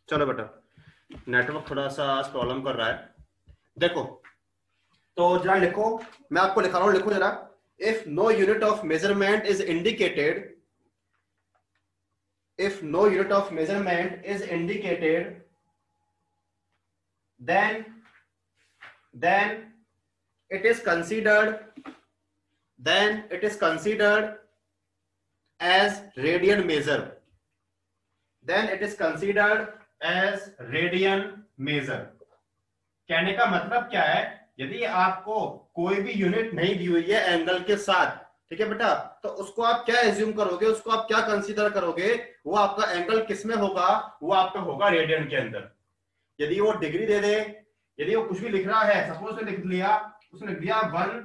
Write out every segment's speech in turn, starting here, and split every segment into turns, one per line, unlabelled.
चलो बेटा, नेटवर्क थोड़ा सा प्रॉब्लम कर रहा है। देखो, तो जरा लिखो, मैं आपको लिखा रहा हूं, लिखो जरा। If no unit of measurement is indicated, if no unit of measurement is indicated, then it is considered, then it is considered as radian measure, then it is considered as radian measure। कहने का मतलब क्या है, यदि आपको कोई भी unit नहीं दी हुई है एंगल के साथ, ठीक है बेटा, तो उसको आप क्या एज्यूम करोगे, उसको आप क्या कंसीडर करोगे, वो आपका एंगल किस में होगा, वो आपका होगा रेडियन के अंदर। यदि वो डिग्री दे दे, यदि वो कुछ भी लिख रहा है, सपोज उसने लिख लिया, उसने लिख दिया 1,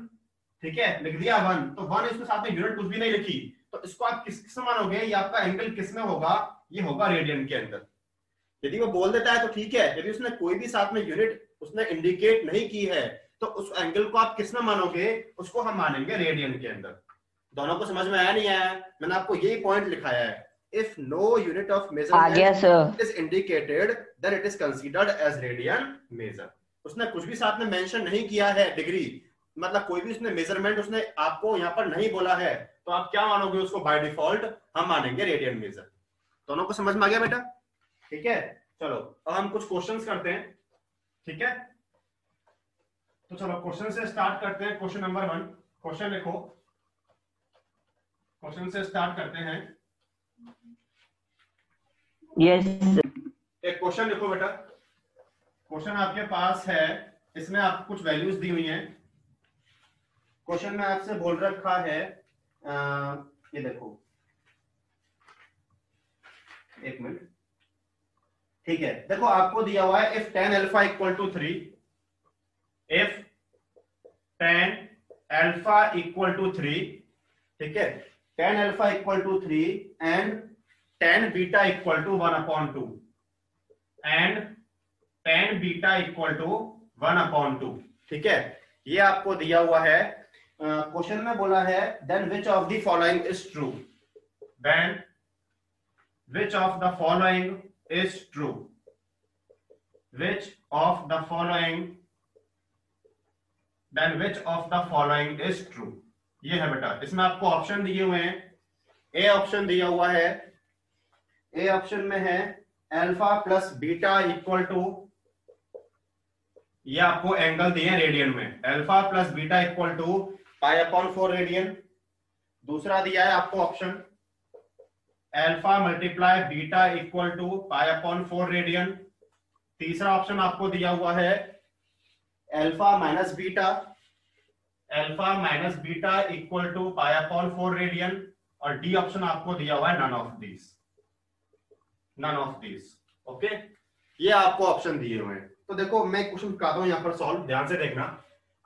ठीक है, लिख दिया 1, तो 1 इसके साथ में यूनिट कुछ भी नहीं लिखी, तो इसको आप किस मानोगे, ये आपका एंगल किस में होगा, ये होगा रेडियन के अंदर। यदि वो बोल देता है तो ठीक है, यदि उसने कोई भी साथ में यूनिट उसने इंडिकेट नहीं की है, तो उस एंगल को आप किस में मानोगे, उसको हम मानेंगे रेडियन के अंदर। दोनों को समझ में आया नहीं आया? मैंने आपको यही पॉइंट लिखाया है, if no unit of measurement is indicated then it is considered as radian measure. उसने कुछ भी साथ में मेंशन नहीं किया है डिग्री, मतलब कोई भी उसने मेजरमेंट उसने आपको यहाँ पर नहीं बोला है, तो आप क्या मानोगे उसको, बाय डिफॉल्ट हम मानेंगे रेडियन मेजर। दोनों को समझ में आ गया बेटा? ठीक है, चलो अब हम कुछ क्वेश्चंस करते हैं, ठीक है। तो चलो क्वेश्चन से स्टार्ट करते हैं। क्वेश्चन नंबर 1, क्वेश्चन लिखो, क्वेश्चन से स्टार्ट करते हैं।
यस
एक क्वेश्चन लिखो बेटा, क्वेश्चन आपके पास है, इसमें आपको कुछ वैल्यूज दी हुई हैं। क्वेश्चन में आपसे बोल रखा है, ये देखो, एक मिनट, ठीक है, देखो आपको दिया हुआ है if tan alpha equal to 3, if tan alpha equal to 3, ठीक है, tan alpha equal to 3 and tan beta equal to 1/2 and tan beta equal to 1/2, ठीक है, ये आपको दिया हुआ है। क्वेश्चन में बोला है then which of the following is true, then which of the following is true, which of the following, then which of the following is true। ये है बेटा, इसमें आपको ऑप्शन दिए हुए हैं। ए ऑप्शन दिया हुआ है, ए ऑप्शन में है alpha plus beta equal to, ये आपको एंगल दिए रेडियन में, alpha plus beta equal to π/4 radian. दूसरा दिया है आपको option alpha multiply beta equal to π/4 radian. तीसरा ऑप्शन आपको दिया हुआ है alpha minus beta, alpha minus beta equal to π/4 radian. और डी ऑप्शन आपको दिया हुआ है none of this, none of this. Okay, ये आपको ऑप्शन दिए हुए हैं। तो देखो मैं क्वेश्चन करता हूं यहाँ पर सॉल्व, ध्यान से देखना।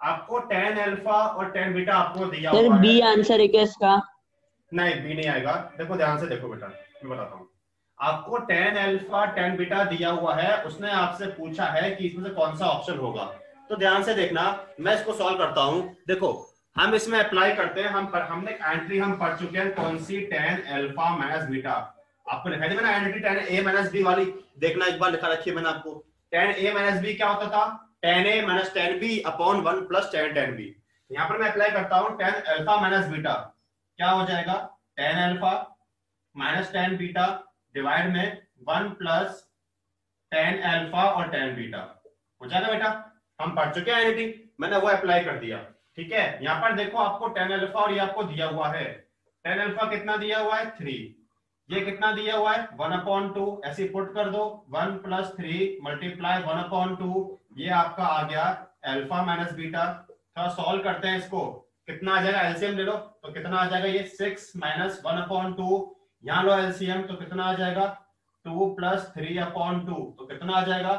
आपको tan अल्फा और tan बीटा आपको दिया हुआ है।
बी आंसर है क्या इसका?
नहीं, बी नहीं आएगा। देखो ध्यान से देखो बेटा, मैं बताता हूँ आपको tan अल्फा tan बीटा दिया हुआ है, उसने आपसे पूछा है कि इसमें से कौन सा ऑप्शन होगा। तो ध्यान से देखना, मैं इसको सॉल्व करता हूँ। देखो हम इसमें अप्लाई करते हैं, हमने एंट्री हम पढ़ चुके हैं कौन सी, tan अल्फा माइनस बीटा। आपको लिखा है मैंने entry tan a minus b वाली, देखना एक बार लिखा रखी है मैंने आपको। tan a माइनस बी क्या होता था, tan a minus tan b upon 1 plus tan b। यहाँ पर मैं अप्लाई करता हूँ tan अल्फा माइनस बीटा, क्या हो जाएगा, tan alpha minus tan beta divide में 1 प्लस tan अल्फा और tan बीटा हो जाएगा बेटा। हम पढ़ चुके हैं एनिटी, मैंने वो अप्लाई कर दिया, ठीक है। यहाँ पर देखो आपको tan अल्फा और ये आपको दिया हुआ है, tan अल्फा कितना दिया हुआ है 3, ये कितना दिया हुआ है 1/2, ऐसे पुट कर दो 1 प्लस 3 मल्टीप्लाई 1/2, ये आपका आ गया अल्फा माइनस बीटा। थोड़ा सॉल्व करते हैं इसको, कितना आ जाएगा, एलसीएम ले लो तो कितना आ जाएगा, ये 6 माइनस 1/2, यहाँ लो एलसीएम तो कितना आ जाएगा 2 प्लस 3/2, तो कितना आ जाएगा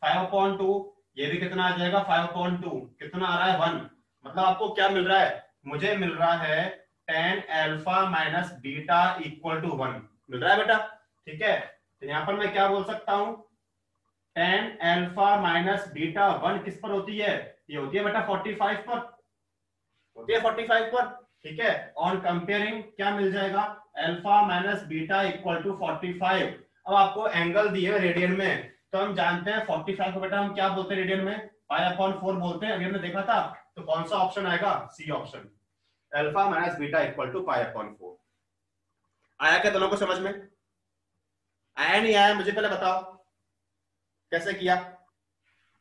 5/2, ये भी कितना आ जाएगा 5/2, कितना आ रहा है 1। मतलब आपको क्या मिल रहा है, मुझे मिल रहा है tan alpha minus beta equal to 1 मिल रहा है बेटा, ठीक है। तो यहाँ पर मैं क्या बोल सकता हूँ, tan अल्फा माइनस बीटा 1 किस पर होती है, ये होती है बेटा 45 पर, होती है 45 पर, ठीक है। ऑन कंपेयरिंग क्या मिल जाएगा, alpha minus beta equal to 45। अब आपको एंगल दिए रेडियन में, तो हम जानते हैं 45 को बेटा हम क्या बोलते हैं रेडियन में, पाई/4 बोलते हैं, अभी हमने देखा था। तो कौन सा ऑप्शन आएगा, C option, alpha minus beta equal to पाई/4। आया क्या दोनों को समझ में, आया नहीं आया मुझे पहले बताओ, कैसे किया?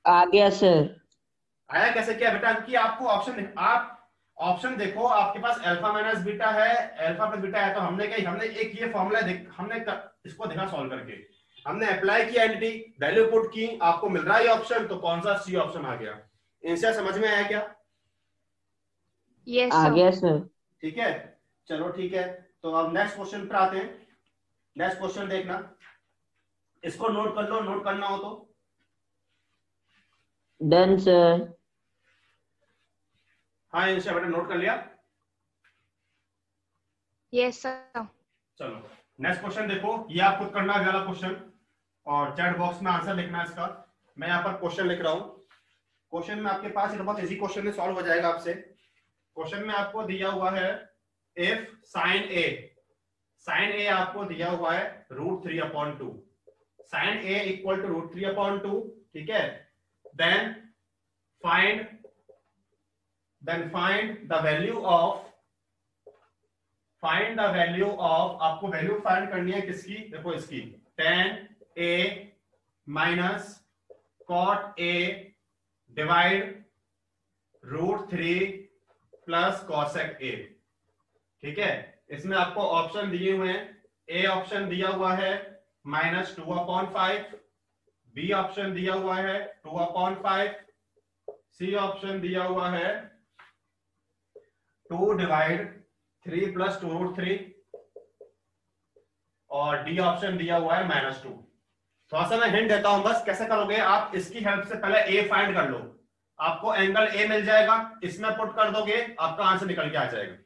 आ गया सर।
आया कैसे किया बेटा, क्योंकि आपको आप ऑप्शन देखो, आपके पास अल्फा माइनस बीटा है, अल्फा प्लस बीटा है, तो हमने क्या, हमने एक ये फॉर्मूला इसको देखा सॉल्व करके, हमने अप्लाई किया एंटिटी, वैल्यू पुट की, आपको मिल रहा है ये ऑप्शन, तो कौन सा, सी ऑप्शन आ गया। इनसे समझ में आया क्या?
यस
आ
सर।
गया सर।
ठीक है, चलो ठीक है। तो अब नेक्स्ट क्वेश्चन पर आते हैं। नेक्स्ट क्वेश्चन देखना, इसको नोट कर लो, नोट करना हो तो।
Done sir.
हाँ इनसे बेटा नोट कर लिया।
Yes sir.
चलो नेक्स्ट क्वेश्चन देखो, ये आप खुद करना है वाला क्वेश्चन, और चैट बॉक्स में आंसर लिखना है इसका। मैं यहाँ पर क्वेश्चन लिख रहा हूँ। क्वेश्चन में आपके पास ये बहुत इजी क्वेश्चन है, सॉल्व हो जाएगा आपसे। क्वेश्चन में आपको दिया हुआ है इफ साइन ए आपको दिया हुआ है √3/2, साइन ए इक्वल टू √3/2, ठीक है। Then find the value of, आपको वैल्यू फाइंड करनी है किसकी, देखो इसकी, tan a minus cot a divide √3 plus cosec a, ठीक है। इसमें आपको ऑप्शन दिए हुए हैं, ए ऑप्शन दिया हुआ है -2/5, बी ऑप्शन दिया हुआ है 2/5, सी ऑप्शन दिया हुआ है 2 डिवाइड 3 प्लस 2√3, और डी ऑप्शन दिया हुआ है -2। थोड़ा सा मैं हिंट देता हूं बस, कैसे करोगे आप, इसकी हेल्प से पहले ए फाइंड कर लो, आपको एंगल ए मिल जाएगा, इसमें पुट कर दोगे, आपका आंसर निकल के आ जाएगा।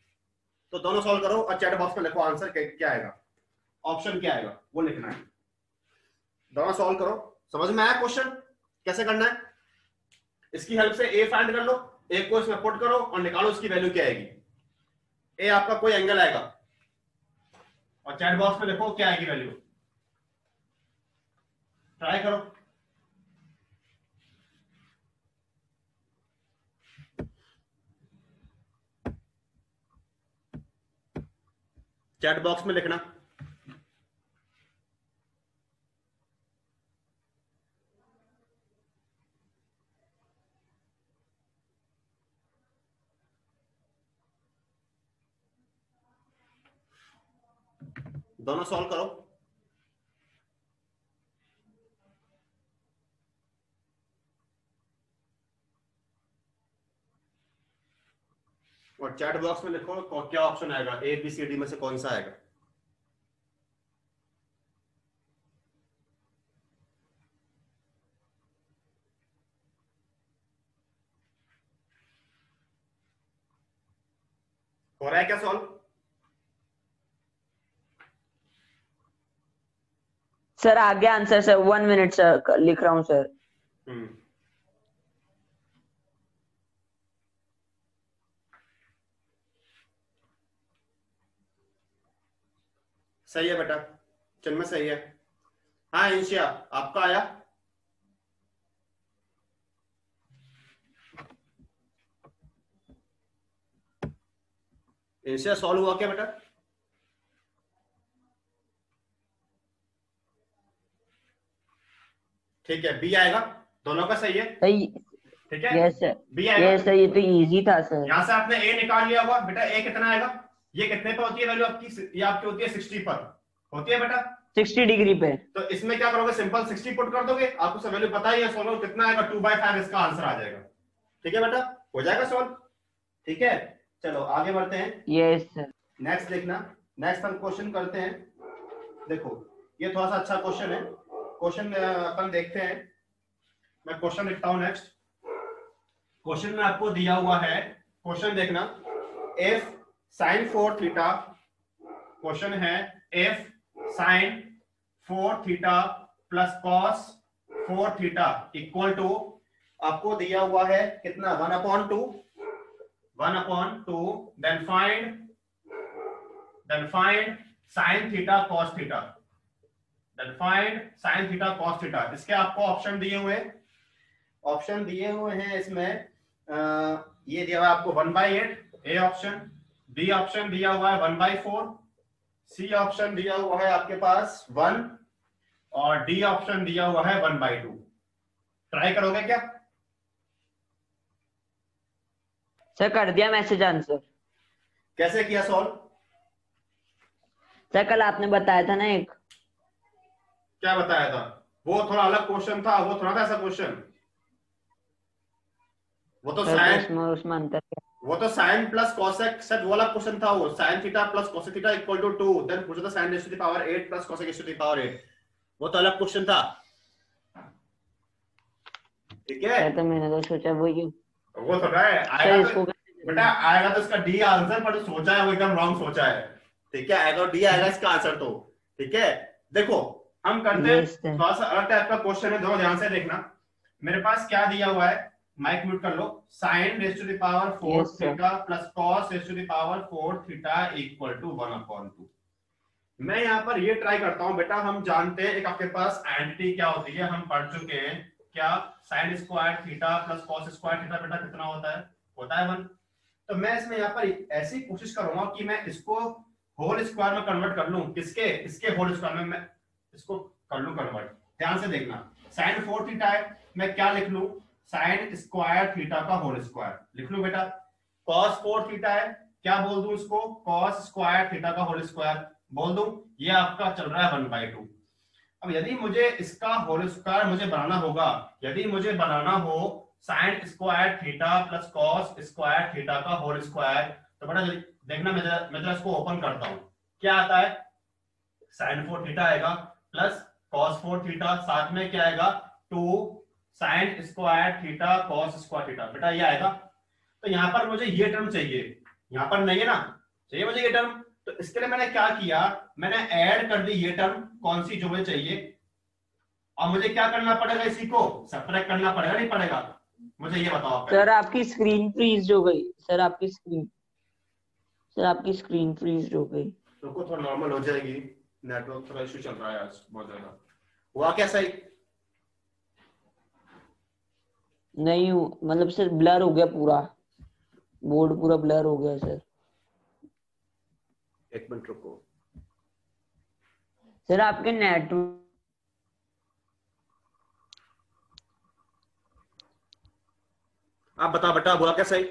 तो दोनों सॉल्व करो और चैट बॉक्स में लिखो आंसर क्या आएगा, ऑप्शन क्या आएगा वो लिखना है। दोनों सॉल्व करो। समझ में आया क्वेश्चन कैसे करना है? इसकी हेल्प से ए फाइंड कर लो, ए को इसमें पुट करो और निकालो इसकी वैल्यू क्या आएगी। ए आपका कोई एंगल आएगा, और चैट बॉक्स में लिखो क्या आएगी वैल्यू, ट्राई करो। चैट बॉक्स में लिखना। दोनों सॉल्व करो। और चैट बॉक्स में लिखो क्या ऑप्शन आएगा, ए बी सी डी में से कौन सा आएगा। हो रहा है क्या सॉल्व?
सर आ गया आंसर सर, 1 मिनट सर, लिख रहा हूँ सर।
सही है बेटा, चिन्मय सही है। हाँ इंशिया आपका आया? इंशिया सॉल्व हुआ क्या बेटा? ठीक है, बी आएगा, दोनों का सही है।
सही।
ठीक है,
यस सर।
बी आएगा।
यस सर, ये तो इजी था सर।
यहां से आपने ए निकाल लिया हुआ बेटा, ए कितना आएगा, ये कितने पर होती है वैल्यू आपकी, ये आपकी होती है 60 पर होती है बेटा,
60 डिग्री पे।
तो इसमें क्या करोगे, सिंपल 60 पुट कर दोगे, आपको सब वैल्यू पता ही है, सॉल्व कितना आएगा 2/5, इसका आंसर आ जाएगा। ठीक है बेटा, हो जाएगा सॉल्व। ठीक है, चलो आगे बढ़ते हैं।
Yes sir.
नेक्स्ट देखना, नेक्स्ट हम क्वेश्चन करते हैं। देखो ये थोड़ा सा अच्छा क्वेश्चन है, क्वेश्चन अपन देखते हैं। मैं क्वेश्चन लिखता हूं नेक्स्ट। क्वेश्चन में आपको दिया हुआ है, क्वेश्चन देखना, इफ sin 4 थीटा, क्वेश्चन है if sin 4 theta plus cos 4 theta equal to, आपको दिया हुआ है कितना, 1/2, then find sin theta cos theta. Then find sine theta cos theta. इसके आपको ऑप्शन दिए हुए हैं इसमें ये दिया हुआ है आपको 1/8 ए ऑप्शन, बी ऑप्शन दिया हुआ है 1/4, सी ऑप्शन दिया हुआ है आपके पास 1 और डी ऑप्शन दिया हुआ है 1/2। ट्राई करोगे क्या?
सर कर दिया मैसेज आंसर।
कैसे किया सॉल्व?
सर कल आपने बताया था ना एक।
क्या बताया था? वो थोड़ा अलग क्वेश्चन था, वो थोड़ा था ऐसा क्वेश्चन। वो तो साइन,
उसमें अंतर क्या?
वो तो साइन प्लस कोसेक सेट वाला क्वेश्चन था। वो sine theta plus cosec theta equal to 2, देन पूछा था sine raise to the power 8 plus cosec raise to the power 8। वो तो अलग क्वेश्चन था, ठीक है?
तो मैंने तो सोचा वही
वो थोड़ा है आएगा तो बेटा, आएगा तो इसका डी आंसर, पर जो सोचा है वो एकदम रॉन्ग सोचा है, ठीक है? आएगा डी आएगा इसका आंसर तो, ठीक है? देखो हम करते हैं थोड़ा सा अलग टाइप का क्वेश्चन है, दोनों ध्यान से देखना। मेरे पास क्या दिया हुआ है, माइक म्यूट कर लो। Sine raise to the power 4 theta plus cos raise to the power 4 theta equal to 1/2। मैं यहाँ पर ये ट्राई करता हूँ बेटा, हम जानते हैं एक आपके पास एंटिटी क्या होती है, हम पढ़ चुके हैं क्या, sign square theta plus cos square theta बेटा कितना होता है 1। तो मैं इसमें यहाँ पर ऐसी कोशिश करूंगा कि मैं इसको होल स्क्वायर में कन्वर्ट कर लूं। किसके? इसके होल स्क्वायर में मैं इसको कर लूं कन्वर्ट। ध्यान से देखना, साइन 4 थीटा है, मैं क्या लिख लूं, साइन स्क्वायर थीटा का होल स्क्वायर लिख लूं बेटा। कॉस 4 थीटा है, क्या बोल दूं इसको, कॉस स्क्वायर थीटा का होल स्क्वायर बोल दूं। ये आपका चल रहा है 1/2। अब यदि मुझे इसका होल स्क्वायर मुझे बनाना होगा, यदि मुझे बनाना हो sign square theta plus cos square theta का होल स्क्वायर, तो बेटा देखना, मैं जरा इसको ओपन करता हूं। क्या आता है, साइन 4 थीटा आएगा प्लस कॉस 4 थीटा, साथ में क्या आएगा 2 sine square theta cos square theta, बेटा ये आएगा। तो यहां पर मुझे ये टर्म चाहिए, यहां पर नहीं है ना, चाहिए मुझे ये टर्म। तो इसके लिए मैंने क्या किया, मैंने ऐड कर दी ये टर्म, कौन सी जो मुझे चाहिए। और मुझे क्या करना पड़ेगा, इसी को सबट्रैक्ट करना पड़ेगा, नहीं पड़ेगा? मुझे ये बताओ
सर। आपकी स्क्रीन फ्रीज हो गई सर, आपकी स्क्रीन फ्रीज हो गई।
रुको थोड़ा नॉर्मल हो जाएगी, नेटवर्क थोड़ा इशू चल रहा है आज बहुत ज्यादा। हुआ क्या सही?
नहीं मतलब सर ब्लर हो गया पूरा, बोर्ड पूरा ब्लर हो गया सर।
एक मिनट रुको
सर, आपके नेटवर्क
आप बता बेटा, हुआ क्या सही?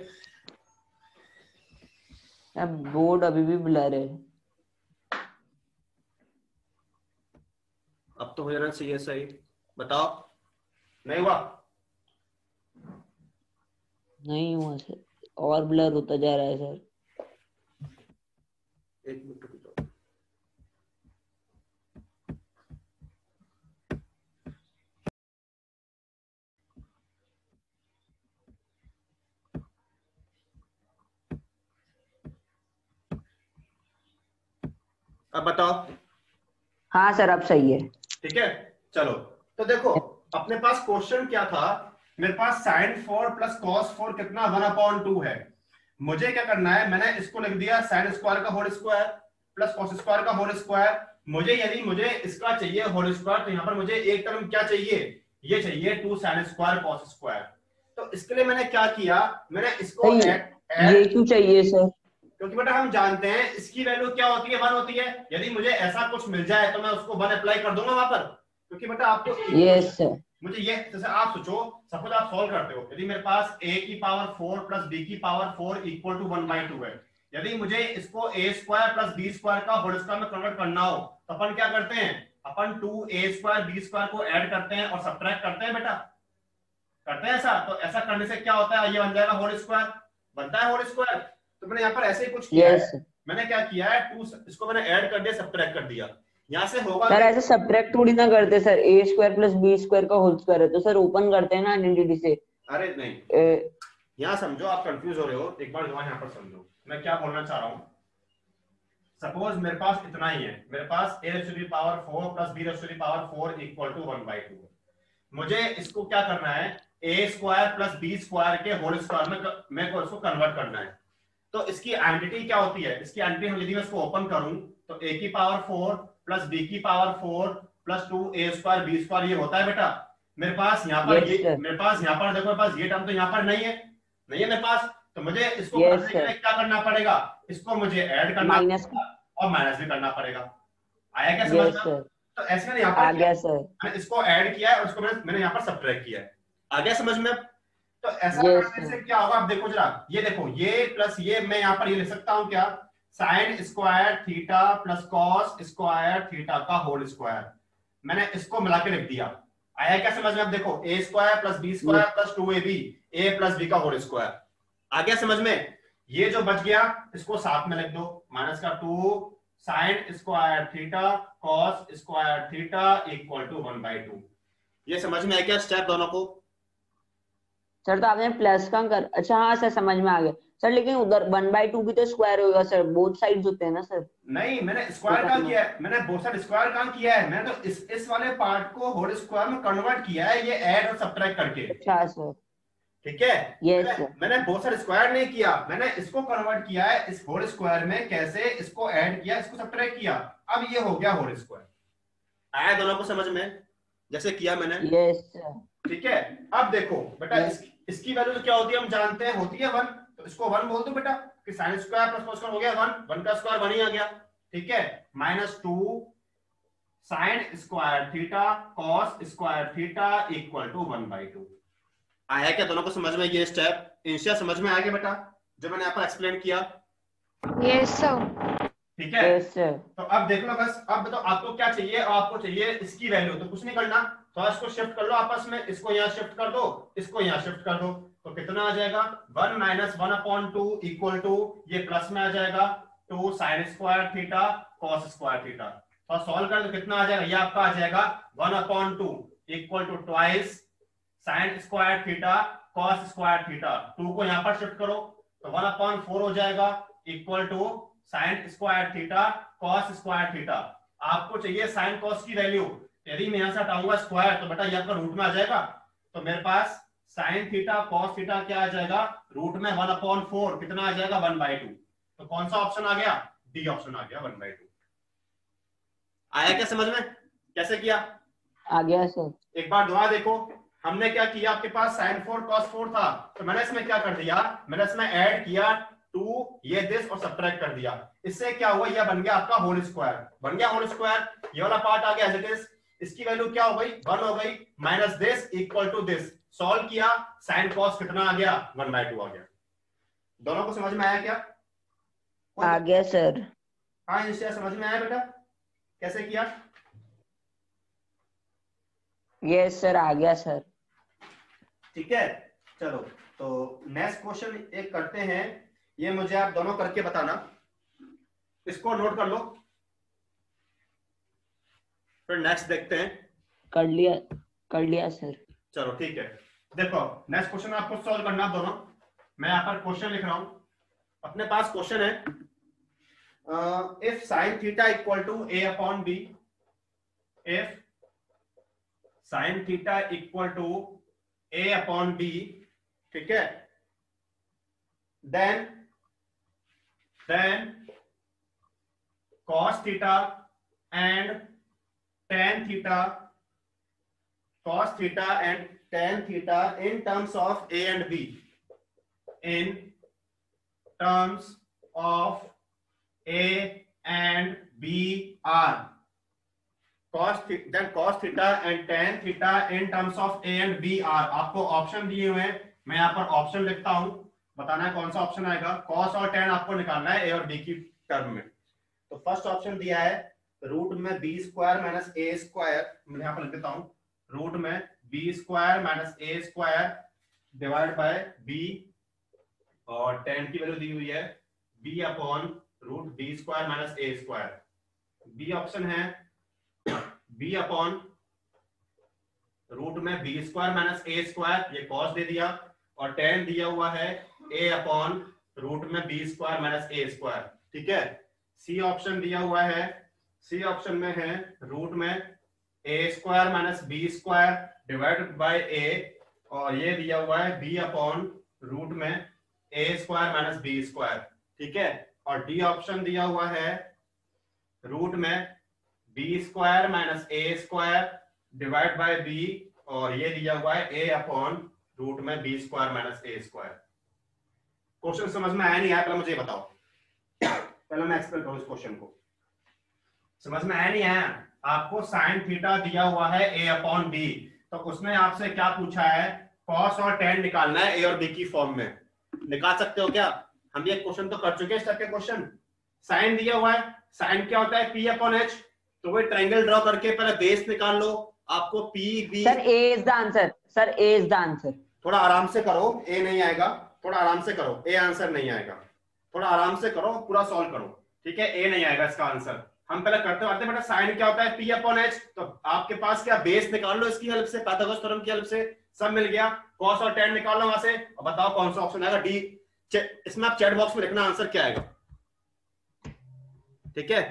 बोर्ड अभी भी ब्लर है।
अब तो हो जाना चाहिए सही, बताओ। नहीं हुआ?
नहीं हुआ सर, और ब्लर होता जा रहा है सर।
एक मिनट रुक जाओ। अब बताओ।
हाँ सर, अब सही है।
ठीक है, चलो। तो देखो अपने पास क्वेश्चन क्या था, मेरे पास साइन 4 प्लस कॉस 4 कितना 1/2 है। मुझे क्या करना है, मैंने इसको लिख दिया साइन स्क्वायर का whole square plus cos square का होल स्क्वायर। यदि मुझे इसका चाहिए होल स्क्वायर, तो यहाँ पर मुझे एक टर्म क्या चाहिए, ये चाहिए 2 साइन स्क्वायर कॉस स्क्वायर। तो इसके लिए मैंने क्या किया, मैंने इसको
ये क्यों चाहिए सर?
क्योंकि बेटा हम जानते हैं इसकी वैल्यू क्या होती है, 1 होती है। यदि मुझे ऐसा कुछ मिल जाए तो मैं उसको 1 अप्लाई कर दूंगा वहां पर, क्योंकि बेटा आपको
यस सर।
मुझे ये, जैसे आप सोचो, सपोज आप सॉल्व करते हो, यदि मेरे पास a की पावर 4 प्लस b की पावर 4 इक्वल टू 1/2 है। यदि मुझे इसको a square plus b square का होल स्क्वायर में कन्वर्ट करना हो, तो अपन क्या करते हैं, अपन 2a स्क्वायर b स्क्वायर को ऐड करते हैं और सब्ट्रैक्ट करते हैं बेटा, करते हैं ऐसा। तो ऐसा करने से क्या होता है, ये बन जाएगा होल स्क्वायर, बनता है होल स्क्वायर। तो मैंने यहाँ पर ऐसे ही कुछ किया है, मैंने क्या किया है, 2 इसको मैंने ऐड कर दिया, सब्ट्रैक्ट कर दिया। यहाँ से होगा
सर ऐसे सब्ट्रैक्ट थोड़ी ना करते sir, a square plus b square का होल स्क्वायर है तो सर ओपन करते हैं ना आइडेंटिटी से।
अरे नहीं, यहाँ समझो, आप कंफ्यूज हो रहे हो, एक बार यहाँ पर समझो मैं क्या बोलना चाह रहा हूँ। सपोज मेरे पास इतना ही है, मेरे पास a raise to the power 4 plus b raise to the power 4 equal to 1/2। मुझे इसको क्या करना है, a square plus b square के होल स्क्वायर में मेरे को इसको कन्वर्ट करना है। तो इसकी आइडेंटिटी क्या होती है, इसकी आइडेंटिटी हम यदि मैं इसको ओपन करूं तो a की पावर 4 प्लस b की पावर 4 प्लस 2a² b² ये होता है बेटा। मेरे पास यहाँ पर
Yes,
ये
sir.
मेरे पास यहाँ पर देखो, मेरे पास ये टर्म तो यहाँ पर नहीं है मेरे पास। तो मुझे इसको
Yes,
करने के
sir.
लिए क्या करना पड़ेगा, इसको मुझे ऐड करना
माइनस।
पड़ेगा और माइनस भी करना पड़ेगा। आया क्या समझ
Yes,
में?
sir.
तो ऐसे मैंने यहाँ
आ
पर किया,
गया सर।
मैंने इसको ऐड किया है और उसको मैंने यहाँ पर सब्ट्रैक्ट किया है। आ गया समझ में? तो ऐसा
Yes,
करने
sir.
से क्या होगा, आप देखो जरा, ये देखो, ये प्लस ये मैं यहाँ पर ये लिख सकता हूँ क्या, sign square theta plus cos square theta का होल स्क्वायर। मैंने इसको मिला के लिख दिया। आया क्या समझ में? अब देखो a² plus b² plus 2ab a plus b का होल स्क्वायर। आ गया समझ में? ये जो बच गया इसको साथ में लिख दो, माइनस का 2 sine square theta cos square theta equal to 1/2। ये समझ में है क्या स्टेप दोनों को?
सर तो आपने प्लस का कर, अच्छा हाँ सर समझ में आ गया सर, लेकिन उधर 1/2 भी तो स्क्वायर होगा सर, बोथ साइड्स होते हैं ना सर।
नहीं, मैंने स्क्वायर कहाँ किया है, मैंने बोथ साइड स्क्वायर कहाँ किया है, मैंने तो इस वाले पार्ट को होल स्क्वायर में कन्वर्ट किया है, ये ऐड और सब्ट्रैक्ट करके।
अच्छा सर।
ठीक है,
यस सर।
मैंने बोथ साइड स्क्वायर नहीं किया, मैंने इसको कन्वर्ट किया है इस होल स्क्वायर में। कैसे? इसको ऐड किया, इसको सब्ट्रैक्ट किया, अब ये हो गया होल स्क्वायर। आया दोनों को समझ में जैसे किया मैंने?
Yes sir.
ठीक है, अब देखो बेटा, इसकी वैल्यू तो क्या होती है हम जानते हैं, होती है 1। तो इसको 1 बोल दो बेटा कि sine square plus cos square हो गया 1, 1 का स्क्वायर 1 ही आ गया। ठीक है, -2 sine square theta cos square theta equal to 1/2। आया क्या दोनों को समझ में? ये स्टेप इनिशियल समझ में आ गया बेटा जो मैंने यहाँ पर एक्सप्लेन किया?
Yes, sir.
ठीक है,
यस सर।
तो अब देख लो बस, अब बताओ आपको क्या चाहिए, और आपको चाहिए इसकी वैल्यू। तो कुछ नहीं करना, तो इसको शिफ्ट कर लो आपस में, इसको यहाँ शिफ्ट कर दो, इसको यहाँ शिफ्ट कर दो, तो कितना आ जाएगा 1 - 1/2 इक्वल टू, ये प्लस में आ जाएगा 2 sine square theta cos square theta. तो सॉल्व कर दो, कितना आ जाएगा, ये आपका आ जाएगा 1/2 equal to twice sine square theta cos square theta. 2 को यहाँ पर शिफ्ट करो तो 1/4 हो जाएगा equal to sine square theta cos square theta. आपको चाहिए साइन कॉस की वैल्यू, यदि मैं यहां से हटाऊंगा स्क्वायर तो बेटा ये आपका रूट में आ जाएगा। तो मेरे पास साइन थीटा कॉस थीटा क्या आ जाएगा, रूट में 1/4, कितना आ जाएगा 1/2। तो कौन सा ऑप्शन आ गया, डी ऑप्शन आ गया 1/2। आया क्या समझ में कैसे किया?
आ गया सर।
एक बार दोबारा देखो, हमने क्या किया, आपके पास sin 4 cos 4 था, तो मैंने इसमें क्या कर दिया, मैंने इसमें ऐड किया 2 ये दिस और सब्ट्रैक्ट कर दिया। इससे क्या हुआ, ये बन गया आपका होल स्क्वायर, बन गया होल स्क्वायर। ये वाला पार्ट आ गया एज इट इज, इसकी वैल्यू क्या हो गई 1 हो गई, minus this equal to this. Solve किया, sin cos कितना आ गया 1/2 आ गया। दोनों को समझ में आया क्या?
आ गया सर।
हाँ इससे समझ में आया बेटा कैसे किया?
यस सर आ गया सर।
ठीक है, चलो तो नेक्स्ट क्वेश्चन एक करते हैं, ये मुझे आप दोनों करके बताना, इसको नोट कर लो, फिर नेक्स्ट देखते हैं।
कर लिया सर।
चलो ठीक है, देखो नेक्स्ट क्वेश्चन आपको सॉल्व करना दोनों। मैं यहाँ पर क्वेश्चन लिख रहा हूं, अपने पास क्वेश्चन है if sine theta equal to a/b, if sine theta equal to a/b, ठीक है, then cos theta and tan theta, cos theta and tan theta in terms of a and b, in terms of a and b are then cos theta and tan theta in terms of a and b are। आपको option दिए हुए हैं, मैं यहाँ पर option लिखता हूं, बताना है कौन सा ऑप्शन आएगा। cos और tan आपको निकालना है a और b की टर्म में। तो फर्स्ट ऑप्शन दिया है रूट में b² माइनस a², मैं यहाँ पर लिख देता हूं, रूट में b² minus a² divide by b, और tan की वैल्यू दी हुई है b/√b² minus a²। B option है b/√ में b² माइनस a², ये cos दे दिया, और tan दिया हुआ है a/√ में b² माइनस a²। ठीक है, सी ऑप्शन दिया हुआ है, सी ऑप्शन में है रूट में a² minus b² divide by a, और ये दिया हुआ है b/√ में a² माइनस b²। ठीक है, और डी ऑप्शन दिया हुआ है रूट में B square minus A square divide by B, और ये दिया हुआ है ए अपॉन रूट में B square minus A square. Question समझ में आया नहीं आया, पहले मुझे ये बताओ, पहले मैं एक्सप्लेन करूं इस क्वेश्चन को। समझ में आया नहीं आया? आपको साइन थीटा दिया हुआ है ए अपॉन बी, तो उसने आपसे क्या पूछा है, कॉस और टेन निकालना है ए और बी की फॉर्म में। निकाल सकते हो क्या? हम ये क्वेश्चन तो कर चुके हैं, इस टाइप के क्वेश्चन। साइन दिया हुआ है, साइन क्या होता है, पी अपॉन एच, तो वही ट्रायंगल ड्रॉ करके पहले बेस निकाल लो, आपको P B.
Sir A is the answer, sir A is the answer.
थोड़ा आराम से करो, ए नहीं आएगा, थोड़ा आराम से करो, ए आंसर नहीं आएगा, थोड़ा आराम से करो, पूरा सॉल्व करो, ठीक है? ए नहीं आएगा इसका आंसर। हम पहले करते आते बेटा, साइन क्या होता है, पी अपॉन एच, तो आपके पास क्या, बेस निकाल लो इसकी हेल्प से, पाइथागोरस थ्योरम की हेल्प से, सब मिल गया। कॉस और टेन निकाल लो वहां से, और बताओ कौन सा ऑप्शन आएगा, डी। इसमें आप चैट बॉक्स में लिखना आंसर क्या आएगा, ठीक है?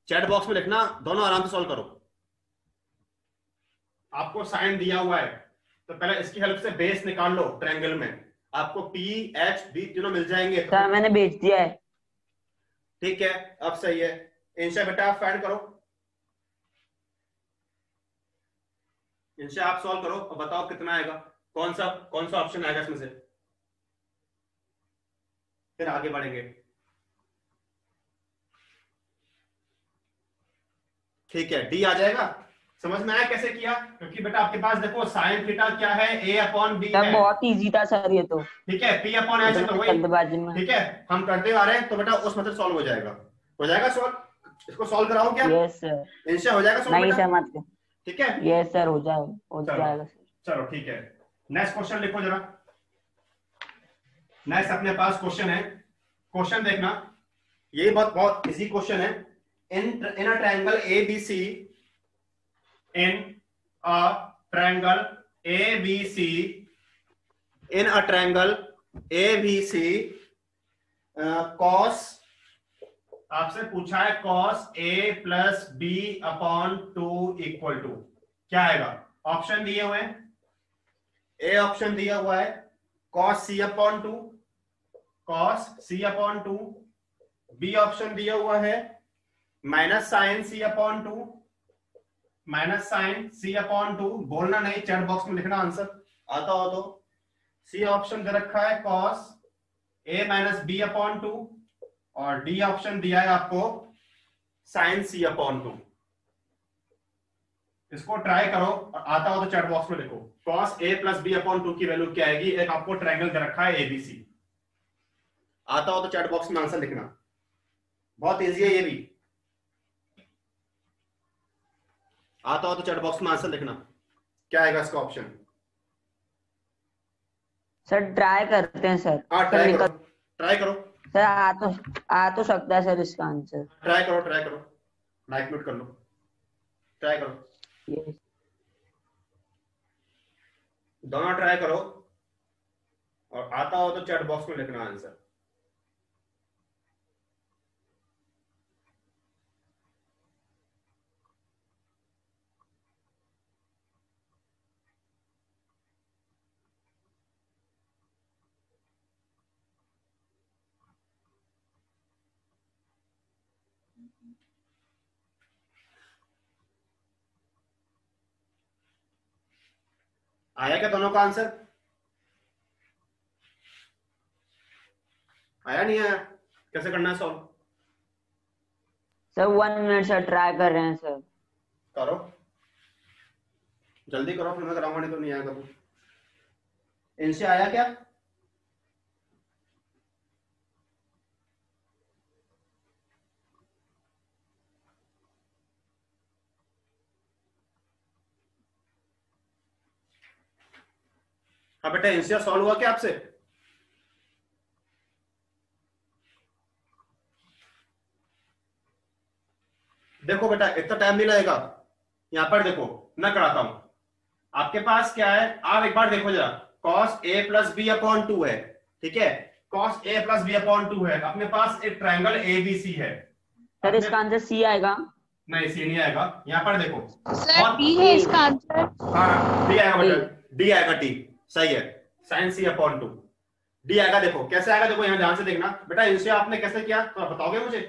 चैट बॉक्स में लिखना, दोनों आराम से सॉल्व करो। आपको साइन दिया हुआ है, तो पहले इसकी हेल्प से बेस निकाल लो ट्रायंगल में, आपको पी एच बी तीनों मिल जाएंगे।
सर मैंने भेज दिया है।
ठीक है, अब सही है। इंशा बेटा आप फाइंड करो, इंशा आप सॉल्व करो और बताओ कितना आएगा, कौन सा ऑप्शन आएगा इसमें से, फिर आगे बढ़ेंगे। ठीक है, डी आ जाएगा। समझ में आया कैसे किया? क्योंकि बेटा आपके पास देखो साइन थीटा क्या है, ए अपॉन बी है।
बहुत इजी था सर ये तो।
ठीक है, पी अपॉन एच तो वही, ठीक है हम करते आ रहे हैं, तो बेटा उस मतलब सॉल्व हो जाएगा, सॉल्व। इसको सॉल्व कराऊं क्या?
Yes sir.
इंशा हो जाएगा सॉल्व?
नहीं सर मत।
ठीक है,
यस सर हो जाएगा सर।
चलो ठीक है, नेक्स्ट क्वेश्चन लिखो जरा। नेक्स्ट अपने पास क्वेश्चन है, क्वेश्चन देखना, ये बहुत इजी क्वेश्चन है। In a triangle ABC, in a triangle ABC, in a triangle ABC, cos, आपसे पूछा है cos A plus B upon 2 equal to क्या आएगा? ऑप्शन दिए हुए हैं, ए ऑप्शन दिया हुआ है cos C अपॉन 2, cos C अपॉन 2, बी ऑप्शन दिया हुआ है माइनस साइन C अपॉन 2, माइनस साइन C अपॉन 2, बोलना नहीं, चैट बॉक्स में लिखना आंसर आता हो तो। सी ऑप्शन दे रखा है cos A minus B upon 2, और डी ऑप्शन दिया है आपको साइन C अपॉन 2। इसको ट्राई करो और आता हो तो चैट बॉक्स में लिखो cos A plus B upon 2 की वैल्यू क्या आएगी। एक आपको ट्रायंगल दे रखा है ABC, आता हो तो चैट बॉक्स में आंसर लिखना, बहुत इजी है ये भी। आता हो तो चैट बॉक्स में आंसर लिखना, क्या आएगा इसका ऑप्शन।
सर ट्राई करते हैं सर।
हाँ ट्राई करो, ट्राई करो
सर। आ तो सकता है सर इसका आंसर।
ट्राई करो, माइक म्यूट कर लो, ट्राई करो।
यस।
दोनों ट्राई करो और आता हो तो चैट बॉक्स में लिखना आंसर। आया क्या दोनों का आंसर? आया नहीं आया? कैसे करना है solve?
Sir 1 minute sir, try कर रहे हैं सर।
करो जल्दी करो, फिर मैं कराऊंगा, नहीं तो नहीं आएगा। इनसे आया क्या? हाँ बेटा, इनसे सॉल्व हुआ क्या आपसे? देखो बेटा इतना टाइम नहीं लगेगा, यहां पर देखो मैं कराता हूं। आपके पास क्या है, आप एक बार देखो जरा, cos A plus B upon 2 है, ठीक है? cos A plus B upon 2 है, अपने पास एक ट्रायंगल ABC है।
सर इसका आंसर सी आएगा?
नहीं सी नहीं आएगा, यहाँ पर देखो
सर डी है इसका आंसर।
हाँ डी आएगा बेटा, डी आएगा, डी सही है, साइन C अपॉन 2 डी आएगा। देखो कैसे आएगा, देखो यहाँ ध्यान से देखना बेटा, इनसे आपने कैसे किया तो बताओगे मुझे?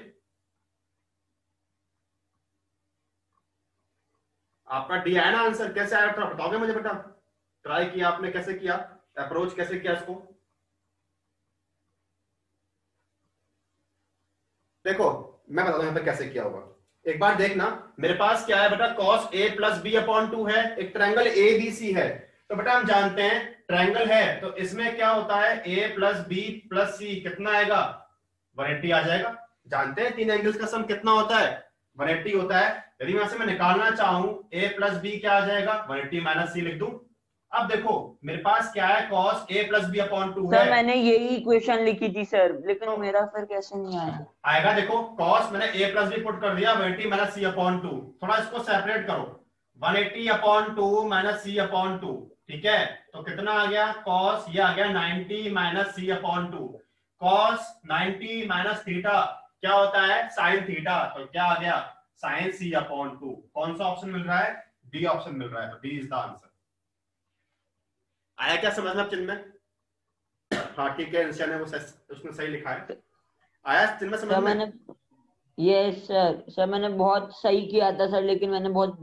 आपका डी आया ना आंसर, कैसे आया था बताओगे मुझे बेटा? ट्राई किया आपने, कैसे किया, अप्रोच कैसे किया इसको? देखो मैं बताता हूं यहाँ पे कैसे किया होगा। एक बार देखना, मेरे पास क्या है बेटा, cos a plus B upon 2 है, एक ट्रायंगल ए बी सी है। तो बेटा हम जानते हैं ट्रायंगल है तो इसमें क्या होता है, a प्लस बी प्लस सी कितना आएगा, 180 आ जाएगा। जानते हैं तीन एंगल्स का सम कितना होता है, 180 होता है। यदि मैं से मैं निकालना चाहूं a प्लस बी क्या आ जाएगा, 180 माइनस सी लिख दूं। अब देखो मेरे पास क्या है, cos a plus B upon 2 है।
सर मैंने यही इक्वेशन लिखी थी सर, लेकिन
तो
मेरा फिर कैसे नहीं आया?
आएगा, देखो cos मैंने a प्लस बी पुट कर दिया, 180 माइनस सी अपॉन 2। थोड़ा इसको सेपरेट करो, 180 अपॉन 2 माइनस सी अपॉन 2, ठीक है। तो कितना आ गया, cos ये आ गया 90 माइनस सी अपॉन 2। cos 90 माइनस थीटा क्या होता है, sin थीटा, तो क्या आ गया, sin c अपॉन 2। कौन सा ऑप्शन मिल रहा है, डी ऑप्शन मिल रहा है, तो डी इज द आंसर। आया क्या समझ में अब चिन्ह में? हाँ ठीक है, इंसान ने वो उसने सही लिखा है। आया चिन्ह में समझ
सर
में?
मैंने, ये सर मैंने बहुत सही किया था सर, लेकिन मैंने बहुत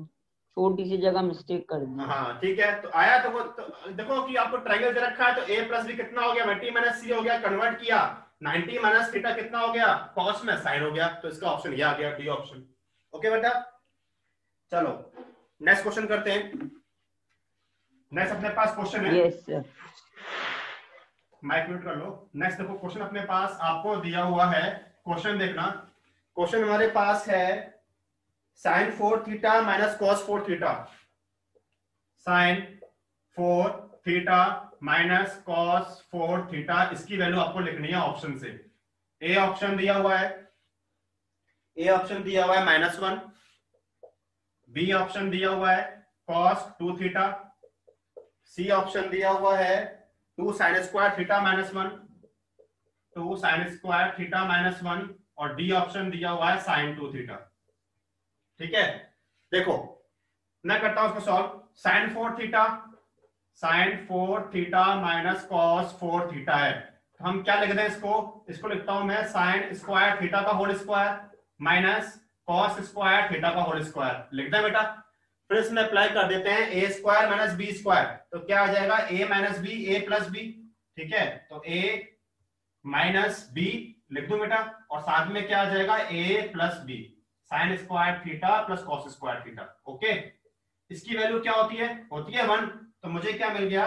छोटी सी जगह मिस्टेक कर दी।
हाँ ठीक है, तो आया तो वो तो देखो कि आपको ट्रायंगल दे रखा है, तो a प्लस बी कितना हो गया, 90 माइनस सी हो गया, कन्वर्ट किया 90 माइनस थीटा कितना हो गया, cos में sin हो गया, तो इसका ऑप्शन ये आ गया, डी ऑप्शन। ओके बेटा, चलो नेक्स्ट क्वेश्चन करते हैं। नेक्स्ट अपने पास क्वेश्चन है,
यस सर।
माइक म्यूट कर लो। नेक्स्ट देखो क्वेश्चन अपने पास आपको दिया हुआ है, क्वेश्चन देखना। क्वेश्चन हमारे पास है sin 4 theta minus cos 4 theta, sin 4 theta minus cos 4 theta, इसकी वैल्यू आपको लिखनी है ऑप्शन से। ए ऑप्शन दिया हुआ है, ए ऑप्शन दिया हुआ है -1, बी ऑप्शन दिया हुआ है cos 2 थीटा, सी ऑप्शन दिया हुआ है 2 sin square theta -1, 2 sin square theta -1, और डी ऑप्शन दिया हुआ है sin 2 थीटा। ठीक है, देखो मैं करता हूं उसको solve. sin 4 theta, sin 4 theta minus cos 4 theta है, तो हम क्या लिख दें इसको, इसको लिखता हूं मैं sin स्क्वायर थीटा का whole square minus cos square theta का होल स्क्वायर, लिख दें बेटा। फिर इसमें अप्लाई कर देते हैं a square minus B square, तो क्या आ जाएगा, a minus B, a plus B, ठीक है। तो a माइनस बी लिख दूं बेटा, और साथ में क्या आ जाएगा, a plus B, sine square theta plus cos square theta. Okay, इसकी वैल्यू क्या होती है 1, तो मुझे क्या मिल गया,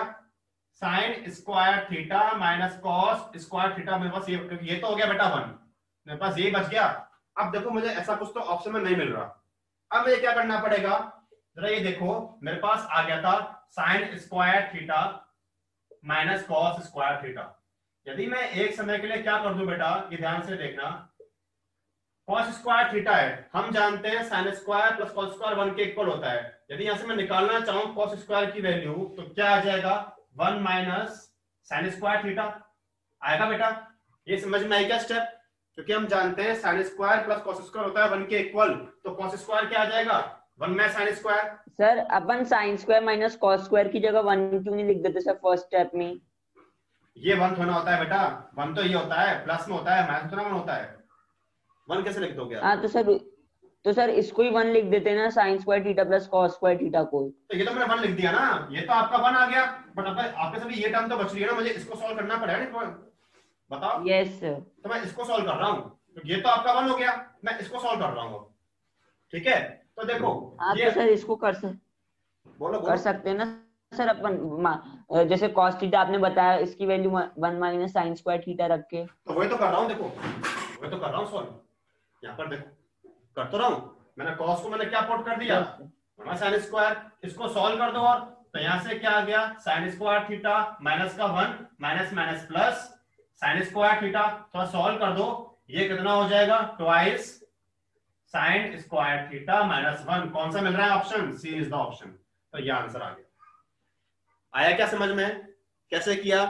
sine square theta minus cos square theta, मेरे पास ये तो हो गया बेटा 1, मेरे पास ये बच गया। अब देखो मुझे ऐसा कुछ तो ऑप्शन में नहीं मिल रहा, अब मुझे क्या करना पड़ेगा, जरा ये देखो मेरे पास आ गया था sign square theta minus cos square theta. यदि मैं एक समय के लिए क्या कर दूं बेटा, ये ध्यान से देखना, cos स्क्वायर थीटा है, हम जानते हैं sin square plus cos square 1 के इक्वल होता है। यदि यहां से मैं निकालना चाहूं cos स्क्वायर की वैल्यू, तो क्या आ जाएगा, 1 माइनस sin स्क्वायर थीटा आएगा बेटा। ये समझ में आई क्या स्टेप, क्योंकि हम जानते हैं sin square plus cos square होता है 1 के इक्वल, तो cos स्क्वायर क्या आ जाएगा, 1 में sin स्क्वायर।
सर अपन sine square minus cos square की जगह 1 क्यों नहीं लिख देते सर फर्स्ट स्टेप में?
ये 1 थोड़ा होता है बेटा, 1 तो ये होता है प्लस में होता है, माइनस थोड़ा 1 होता है, 1 कैसे लिख दोगे?
हाँ तो सर इसको ही 1 लिख देते ना, sign square theta plus cos square theta को।
तो ये तो मैंने 1 लिख दिया ना, ये तो आपका 1 आ गया, बट आपके सभी ये टर्म तो बच रही है ना, मुझे इसको सॉल्व करना पड़ेगा ना, बताओ।
Yes sir.
तो मैं इसको सॉल्व कर रहा हूँ, तो ये तो आपका 1 हो गया, मैं इसको सॉल्व कर रहा हूँ, ठीक है। तो देखो
हाँ
ये
तो सर इसको
बोलो
कर सकते हैं ना सर अपन, जैसे कॉस थीटा आपने बताया, इसकी value 1 minus sign square theta रख के।
तो वही तो कर रहा हूँ, देखो वही तो कर रहा हूँ सॉल्व, यहाँ पर देखो कर तो रहा हूँ, मैंने कॉस को मैंने क्या पुट कर दिया, साइन स्क्वायर, इसको सॉल्व कर दो, और तो यहाँ से क्या आ गया, साइन स्क्वायर थीटा माइनस का 1 minus minus plus sine square theta, थोड़ा सॉल्व कर दो, ये कितना हो जाएगा, twice sine square theta minus 1। कौन सा मिल रहा है option, C is the option, तो ये आंसर आ गया। आया क्या समझ में, कैसे किया,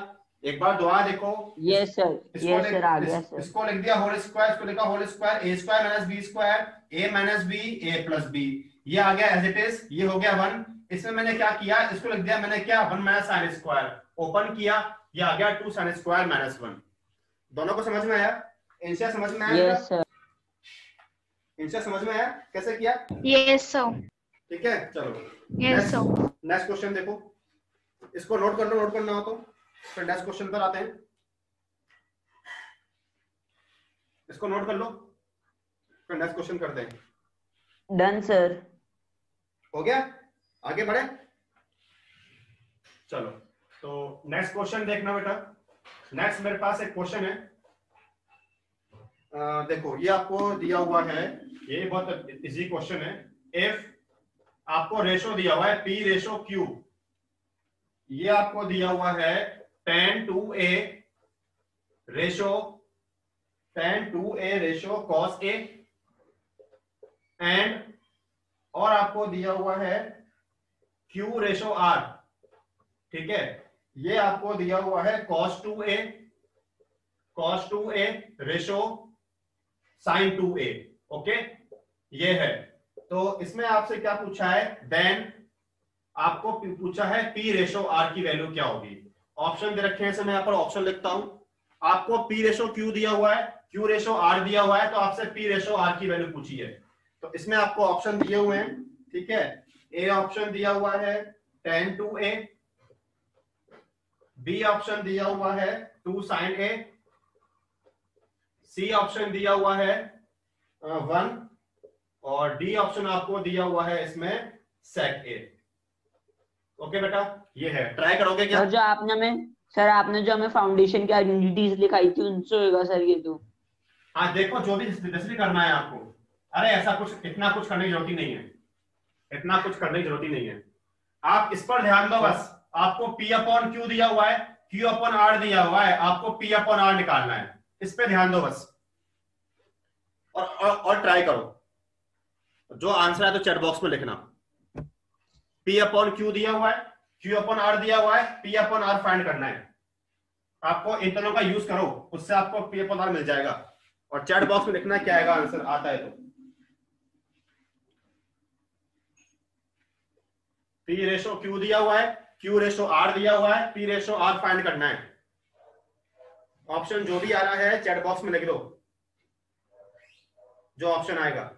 एक बार दोबारा देखो।
यस सर आ गया सर।
इसको लिख दिया होल स्क्वायर, इसको लिखा होल स्क्वायर, ए स्क्वायर माइनस बी स्क्वायर, ए माइनस बी, ए प्लस बी, ये आ गया एज इट इज, ये हो गया 1। इसमें मैंने क्या किया, इसको लिख दिया मैंने क्या, 1 माइनस साइन स्क्वायर, ओपन किया, ये आ गया 2 साइन स्क्वायर माइनस 1। दोनों को समझ में आया, इनसे समझ में आया,
यस सर।
इनसे समझ में आया कैसे किया?
Yes, sir.
ठीक है, चलो
Yes, sir.
नेक्स्ट क्वेश्चन देखो, इसको नोट कर लो, नोट करना हो तो फिर नेक्स्ट क्वेश्चन पर आते हैं। इसको नोट कर लो, फिर नेक्स्ट क्वेश्चन करते हैं।
Done sir.
हो गया, आगे बढ़े। चलो तो नेक्स्ट क्वेश्चन देखना बेटा। नेक्स्ट मेरे पास एक क्वेश्चन है, देखो ये आपको दिया हुआ है, ये बहुत इजी क्वेश्चन है। इफ आपको रेशो दिया हुआ है P रेशो Q, ये आपको दिया हुआ है 10:A ratio 10:A ratio cos A, and और आपको दिया हुआ है Q रेशो R, ठीक है, ये आपको दिया हुआ है cos 2A ratio sin 2A, okay, ये है। तो इसमें आपसे क्या पूछा है, देन आपको पूछा है P रेशो R की वैल्यू क्या होगी। ऑप्शन दे रखे हैं, मैं यहां पर ऑप्शन लिखता हूं। आपको P रेशो Q दिया हुआ है, Q रेशो R दिया हुआ है, तो आपसे P रेशो R की वैल्यू पूछी है। तो इसमें आपको ऑप्शन दिए हुए हैं, ठीक है। ए ऑप्शन दिया हुआ है 10:A, बी ऑप्शन दिया हुआ है 2 sin A, सी ऑप्शन दिया हुआ है 1, और डी ऑप्शन आपको दिया हुआ है इसमें sec A। ओके बेटा, ये है, ट्राई करोगे क्या?
सर जो आपने जो हमें फाउंडेशन की आइडेंटिटीज लिखाई थी उनसे होगा सर ये तो।
हाँ देखो, जो भी जैसे करना है आपको, अरे ऐसा कुछ इतना कुछ करने की जरूरत ही नहीं है, इतना कुछ करने की जरूरत ही नहीं है। आप इस पर ध्यान दो बस। आपको P अपॉन Q दिया हुआ है, Q अपॉन R दिया हुआ है, आपको P अपॉन R निकालना है, इस पे ध्यान दो बस, और ट्राई करो। जो आंसर है तो चैट बॉक्स में लिखना। P अपॉन Q दिया हुआ है, Q अपॉन R दिया हुआ है, P अपॉन R फाइंड करना है। आपको इन दोनों का यूज करो, उससे आपको P अपॉन R मिल जाएगा, और चैट बॉक्स में लिखना क्या आएगा आंसर, आता है तो। P रेशो Q दिया हुआ है, Q रेशो R दिया हुआ है, P रेशो R फाइंड करना है। ऑप्शन जो भी आ रहा है चैट बॉक्स में लिख दो, जो ऑप्शन आएगा।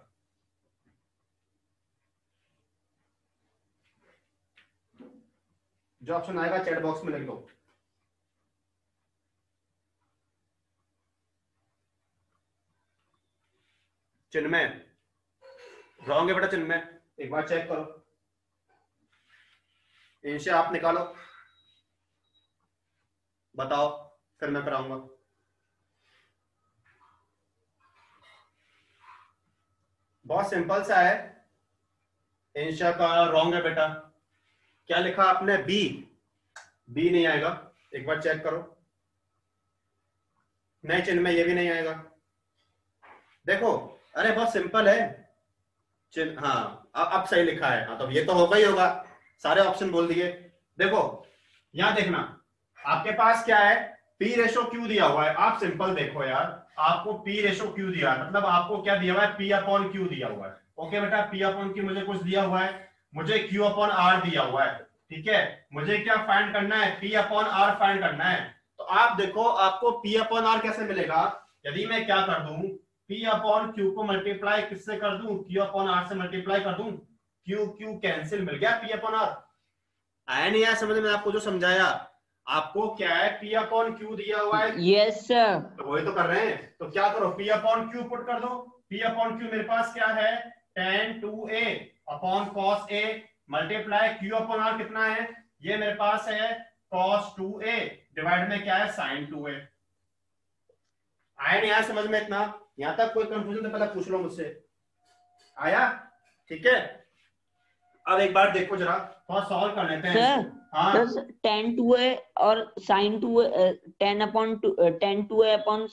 जो ऑप्शन आएगा चैट बॉक्स में लिख दो। चिन्मय रॉन्ग है बेटा, चिन्मय एक बार चेक करो। इनसे आप निकालो, बताओ, फिर मैं कराऊंगा। बहुत सिंपल सा है। इंशा का रॉन्ग है बेटा। क्या लिखा आपने, बी? बी नहीं आएगा, एक बार चेक करो। नहीं चिन्ह में ये भी नहीं आएगा। देखो अरे बहुत सिंपल है चिन्ह, हाँ अब सही लिखा है। हाँ तो ये तो होगा ही होगा, सारे ऑप्शन बोल दिए। देखो यहां देखना, आपके पास क्या है, P रेशो Q दिया हुआ है। आप सिंपल देखो यार, आपको P रेशो Q दिया है, मतलब आपको क्या दिया हुआ है, P अपॉन Q दिया हुआ है। ओके बेटा, P अपॉन Q मुझे कुछ दिया हुआ है, मुझे Q अपॉन R दिया हुआ है, ठीक है। मुझे क्या फाइंड करना है, P अपॉन R फाइंड करना है। तो आप देखो आपको P अपॉन R कैसे मिलेगा, यदि मैं क्या कर दूं, P अपॉन Q को मल्टीप्लाई किससे कर दूं, Q अपॉन R से मल्टीप्लाई कर दूं, Q कैंसिल, मिल गया P अपॉन R। आया नहीं आया समझ में आपको जो समझाया? आपको क्या है, P अपॉन Q दिया हुआ है,
यस सर,
तो वही तो कर रहे हैं। तो क्या करो, P अपॉन Q पुट कर दो। P अपॉन Q मेरे पास क्या है, tan 2A upon cos A multiply Q upon R कितना है, ये मेरे पास है cos 2A डिवाइड में क्या है, sin 2A। आया नहीं आया समझ में इतना? यहां तक कोई कंफ्यूजन तो पहले पूछ लो मुझसे। आया? ठीक है, अब एक बार देखो जरा, थोड़ा सॉल्व कर लेते हैं
सर।
हाँ
tan 2A और sin 2A, tan 2A upon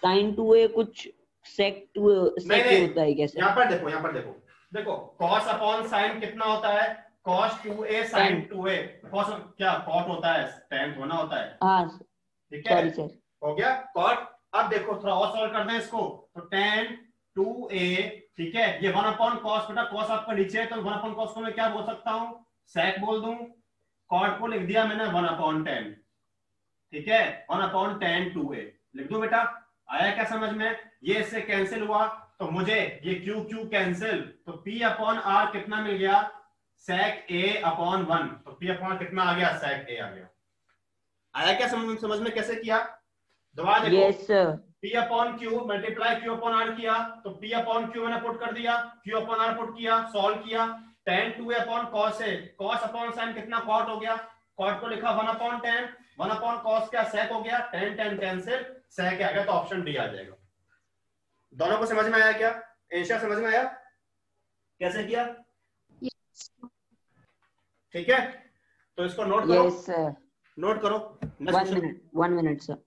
sin 2A कुछ sec 2A होता है कैसे?
यहाँ पर देखो, यहाँ पर देखो, देखो cos अपॉन sin कितना होता है, cos 2A sin 2A। cos क्या cot होता है, tan होना होता है।
हाँ
ठीक है,
सॉरी सर,
हो गया cot। अब देखो थोड़ा और सॉल्व करते हैं इसको, तो tan 2A, ठीक है, ये 1 अपॉन cos, बेटा cos आपका नीचे है, तो 1 अपॉन cos को मैं क्या बोल सकता हूँ, sec बोल दूं। cot को लिख दिया मैंने 1 अपॉन 10, ठीक है, 1 अपॉन tan 2A लिख दो बेटा। आया क्या समझ में? ये इससे कैंसिल हुआ, तो मुझे ये Q Q कैंसिल, तो P अपॉन R कितना मिल गया, sec a अपॉन 1, तो p अपॉन कितना आ गया, sec a आ गया। आया क्या समझ में कैसे किया? दोबारा देखो,
yes sir.
p upon q multiply q upon r किया, तो p अपॉन q मैंने पुट कर दिया, q अपॉन r पुट किया, सॉल्व किया, tan 2a upon cos a, cos upon sin कितना cot हो गया, cot को लिखा 1 अपॉन tan, 1 अपॉन cos क्या sec हो गया, tan tan tan से sec आ गया, तो ऑप्शन डी आ जाएगा। दोनों को समझ में आया क्या? आंसर समझ में आया कैसे किया? ठीक है, तो इसको नोट करो।
Yes sir.
नोट करो।
1 मिनट सर।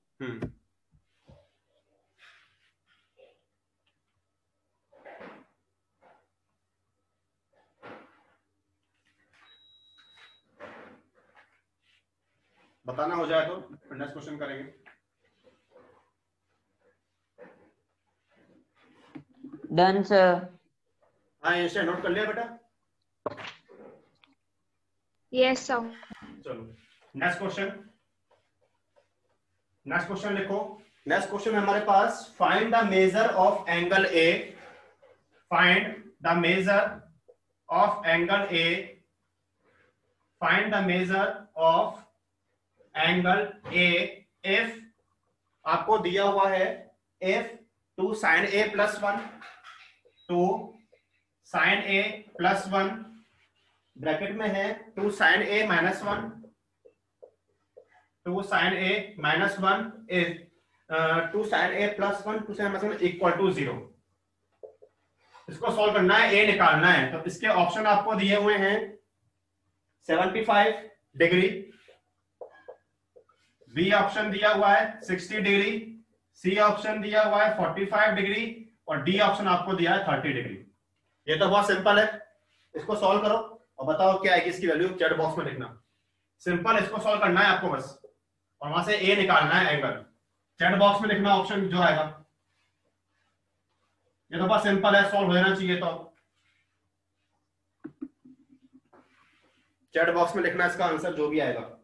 बताना हो जाए तो फिर नेक्स्ट क्वेश्चन करेंगे।
Done sir.
हाँ आंसर नोट कर लिया बेटा?
Yes sir.
चलो नेक्स्ट क्वेश्चन लिखो। नेक्स्ट क्वेश्चन है हमारे पास, find the measure of angle A, find the measure of angle A, find the measure of angle A if आपको दिया हुआ है if 2 sin a plus 1, 2 sin a plus 1 bracket में है 2 sin a minus 1, 2 sin a minus 1 is 2 sin a plus 1, 2 sin a minus 1 equal to 0। इसको solve करना है, a निकालना है, तो इसके ऑप्शन आपको दिए हुए हैं 75 डिग्री, बी ऑप्शन दिया हुआ है 60 डिग्री, सी ऑप्शन दिया हुआ है 45 डिग्री और डी ऑप्शन आपको दिया है 30 डिग्री। ये तो बहुत सिंपल है, इसको सॉल्व करो और बताओ क्या आएगी इसकी वैल्यू, चैट बॉक्स में लिखना। सिंपल, इसको सॉल्व करना है आपको बस, और वहां से ए निकालना है एंगल, चैट बॉक्स में लिखना ऑप्शन जो आएगा। ये तो बहुत सिंपल है, सॉल्व हो जाना चाहिए, तो चैट बॉक्स में लिखना इसका आंसर जो भी आएगा।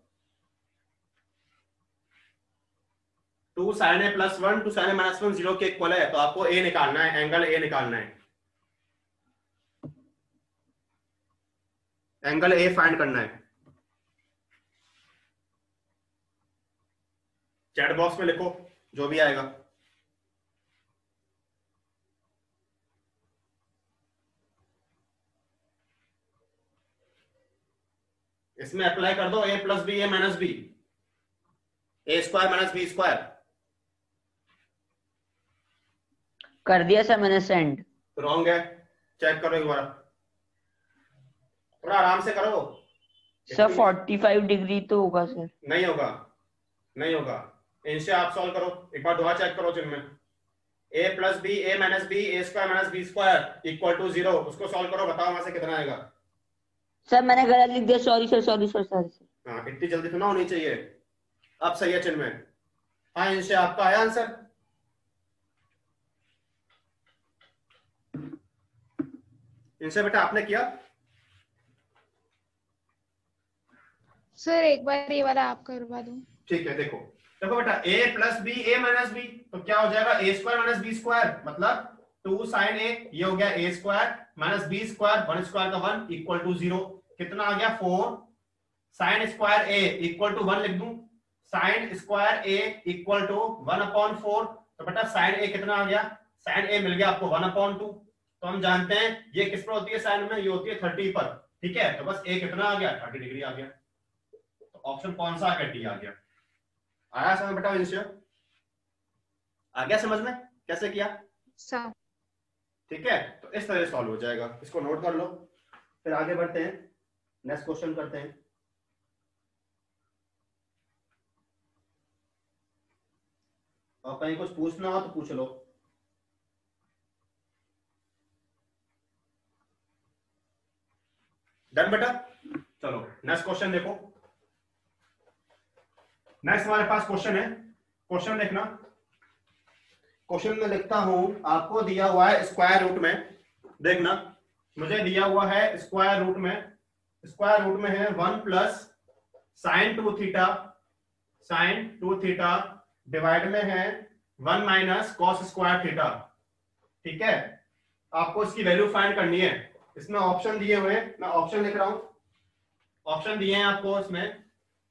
2 sin a plus 1, 2 sin a minus 1 0 के इक्वल है, तो आपको ए निकालना है, एंगल ए निकालना है, एंगल ए फाइंड करना है। चैट बॉक्स में लिखो जो भी आएगा। इसमें अप्लाई कर दो a plus B, a minus B, a square minus B square.
कर दिया सर मैंने सेंड।
रॉन्ग है, चेक करो एक बार, थोड़ा आराम से करो
सर। 45 डिग्री तो होगा सर।
नहीं होगा, नहीं होगा, इनसे आप सॉल्व करो एक बार, दोबारा चेक करो जिनमें a plus B, a minus B, a square minus B square equal to 0, उसको सॉल्व करो, बताओ वहां से कितना आएगा।
सर मैंने गलत लिख दिया, sorry sir, sorry sir, sorry sir.
हाँ इतनी जल्दी तो ना होनी चाहिए, अब सही है चिन्ह में। हाँ इनसे आपका आया आंसर, इनसे बेटा आपने किया?
सर एक बार ये वाला आप करवा दो।
ठीक है, देखो देखो बेटा, a plus B, a minus B, तो क्या हो जाएगा a square minus B square, मतलब 2 sin a, ये हो गया a square minus B square, 1 square का 1 इक्वल टू 0, कितना आ गया 4, sin square a equal to 1 लिख दूं, sin square a equal to 1/4, तो बेटा sin a कितना आ गया, sin a मिल गया आपको 1/2, तो हम जानते हैं ये किस पर होती है sin में, ये होती है 30 पर, ठीक है, तो बस a कितना आ गया 30 डिग्री आ गया, तो ऑप्शन कौन सा आ गया, डी आ गया। आया समझ बेटा, आंसर आ गया समझ में कैसे किया?
सर
ठीक है, तो इस तरह सॉल्व हो जाएगा, इसको नोट कर लो, फिर आगे बढ़ते हैं, नेक्स्ट क्वेश्चन करते हैं। और कहीं कुछ पूछना हो तो पूछ लो। डन बेटा, चलो नेक्स्ट क्वेश्चन देखो। नेक्स्ट हमारे पास क्वेश्चन है, क्वेश्चन देखना, क्वेश्चन में लिखता हूं, आपको दिया हुआ है स्क्वायर रूट में, देखना मुझे दिया हुआ है स्क्वायर रूट में, स्क्वायर रूट में है 1 plus sine 2 theta, sine 2 theta divide में है 1 माइनस कॉस स्क्वायर थीटा, ठीक है, आपको इसकी वैल्यू फाइंड करनी है, इसमें ऑप्शन दिए हुए हैं, मैं ऑप्शन लिख रहा हूं। ऑप्शन दिए हैं आपको इसमें।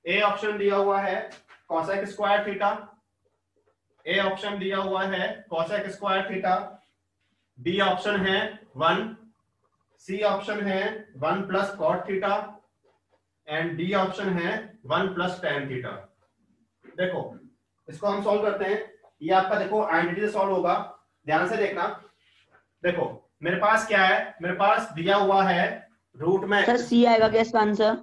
ए ऑप्शन दिया हुआ है cosec square theta, A option दिया हुआ है cosec square theta, B option है 1, सी ऑप्शन है 1 plus cot theta and D option है 1 प्लस tan थीटा। देखो इसको हम सॉल्व करते हैं। ये आपका देखो आइडेंटिटी से सॉल्व होगा, ध्यान से देखना। देखो मेरे पास क्या है, मेरे पास दिया हुआ है रूट में।
सर सी आएगा क्या इसका आंसर?